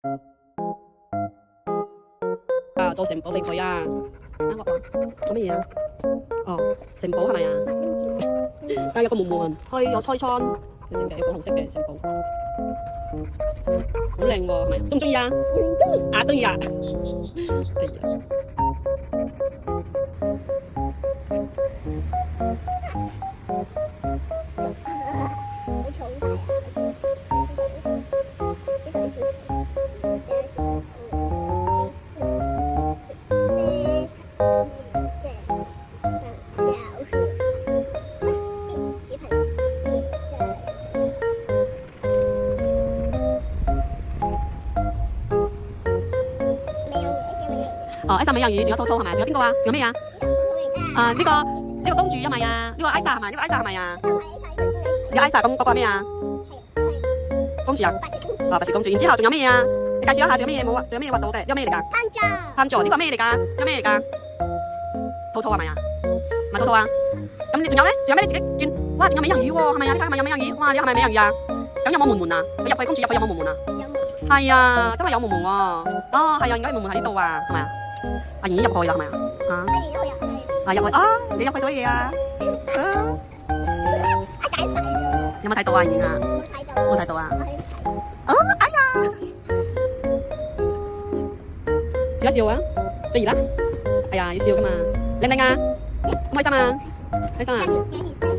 啊，做城堡俾佢啊！等我做乜嘢啊？哦，城堡係咪啊？啊，有個門門，可以有開窗，佢整嘅一個紅色嘅城堡，好靚喎，係咪？中唔中意啊？中意。啊，中意啊！哎呀，哦，艾莎美人魚，仲有兔兔係咪？仲有邊個啊？仲有咩啊？啊，呢個公主啊咪啊？呢個艾莎係咪？呢個艾莎係咪啊？呢個艾莎咁嗰個係咩啊？公主啊？啊，白雪公主。然之後仲有咩啊？你介紹一下，仲有咩嘢冇啊？仲有咩嘢畫到嘅？有咩嚟㗎？探座呢個係咩嚟㗎？有咩嚟㗎？兔兔係咪啊？唔係兔兔啊？咁你仲有咧？仲有咩？你自己轉。哇，仲有美人魚喎，係咪啊？你睇下係咪有美人魚？哇，你係咪美人魚啊？咁有冇門門啊？佢入去公主入去有冇門門啊？係啊，真係有門門喎。哦，係啊，而家門門喺呢度啊，係咪啊？阿妍妍入去啦，係咪啊？啊，入去啊！你入去做乜嘢啊？有冇睇到啊，妍妍啊？冇睇到啊？哦，哎呀！笑一笑啊！最熱啦！哎呀，要笑噶嘛？靚唔靚啊？開唔開心啊？開心啊！